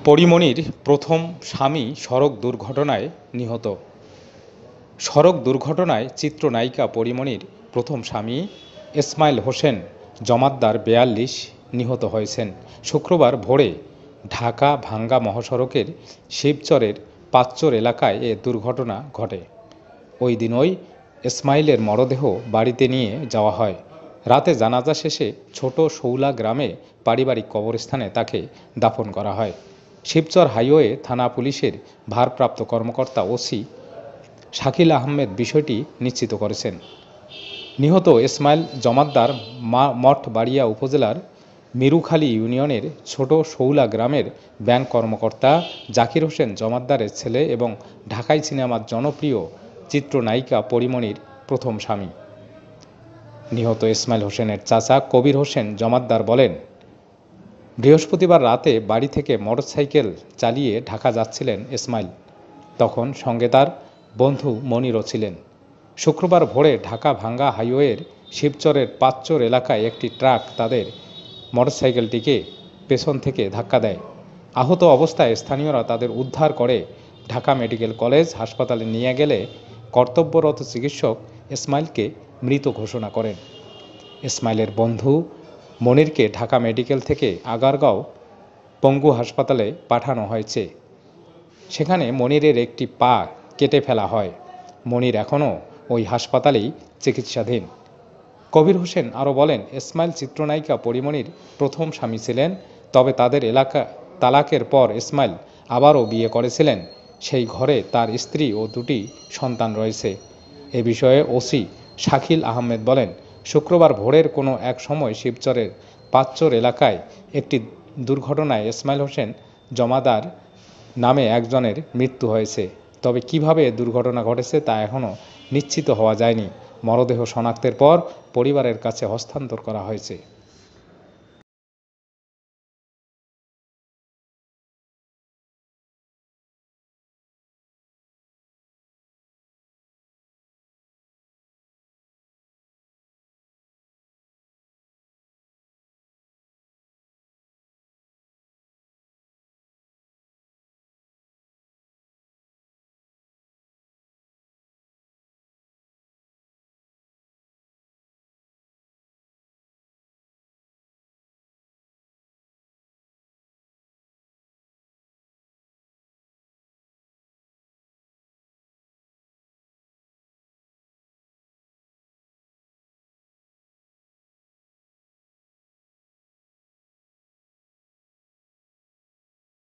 পরীমনির প্রথম স্বামী সড়ক দুর্ঘটনায় নিহত। সড়ক দুর্ঘটনায় চিত্রনায়িকা পরীমনির প্রথম স্বামী ইসমাইল হোসেন জমাদ্দার ৪২ নিহত হয়েছেন। শুক্রবার ভোরে ঢাকা ভাঙ্গা মহাসড়কের শিবচরের পাঁচচর এলাকায় এ দুর্ঘটনা ঘটে। ওই দিনই ইসমাইলের মরদেহ বাড়িতে নিয়ে যাওয়া হয়। রাতে জানাজা শেষে ছোট শৌলা গ্রামে পারিবারিক কবরস্থানে তাকে দাফন করা হয়। শিবচর হাইওয়ে থানা পুলিশের ভারপ্রাপ্ত কর্মকর্তা ওসি শাকিল আহমেদ বিষয়টি নিশ্চিত করেছেন। নিহত ইসমাইল জমাদ্দার মঠবাড়িয়া উপজেলার মিরুখালী ইউনিয়নের ছোট শৌলা গ্রামের ব্যাংক কর্মকর্তা জাকির হোসেন জমাদ্দারের ছেলে এবং ঢাকাই সিনেমার জনপ্রিয় চিত্রনায়িকা পরীমনির প্রথম স্বামী। নিহত ইসমাইল হোসেনের চাচা কবির হোসেন জমাদ্দার বলেন, বৃহস্পতিবার রাতে বাড়ি থেকে মোটরসাইকেল চালিয়ে ঢাকা যাচ্ছিলেন ইসমাইল। তখন সঙ্গে তার বন্ধু মনিরও ছিলেন। শুক্রবার ভোরে ঢাকা ভাঙ্গা হাইওয়ের শিবচরের পাঁচচর এলাকায় একটি ট্রাক তাদের মোটরসাইকেলটিকে পেছন থেকে ধাক্কা দেয়। আহত অবস্থায় স্থানীয়রা তাদের উদ্ধার করে ঢাকা মেডিকেল কলেজ হাসপাতালে নিয়ে গেলে কর্তব্যরত চিকিৎসক ইসমাইলকে মৃত ঘোষণা করেন। ইসমাইলের বন্ধু মনিরকে ঢাকা মেডিকেল থেকে আগারগাঁও পঙ্গু হাসপাতালে পাঠানো হয়েছে। সেখানে মনিরের একটি পা কেটে ফেলা হয়। মনির এখনও ওই হাসপাতালেই চিকিৎসাধীন। কবির হোসেন আরও বলেন, ইসমাইল চিত্রনায়িকা পরীমনির প্রথম স্বামী ছিলেন। তবে তাদের এলাকা তালাকের পর ইসমাইল আবারও বিয়ে করেছিলেন। সেই ঘরে তার স্ত্রী ও দুটি সন্তান রয়েছে। এ বিষয়ে ওসি শাকিল আহমেদ বলেন, শুক্রবার ভোরের কোনো এক সময় শিবচরের পাঁচচর এলাকায় একটি দুর্ঘটনায় ইসমাইল হোসেন জমাদার নামে একজনের মৃত্যু হয়েছে। তবে কিভাবে দুর্ঘটনা ঘটেছে তা এখনও নিশ্চিত হওয়া যায়নি। মরদেহ শনাক্তের পর পরিবারের কাছে হস্তান্তর করা হয়েছে।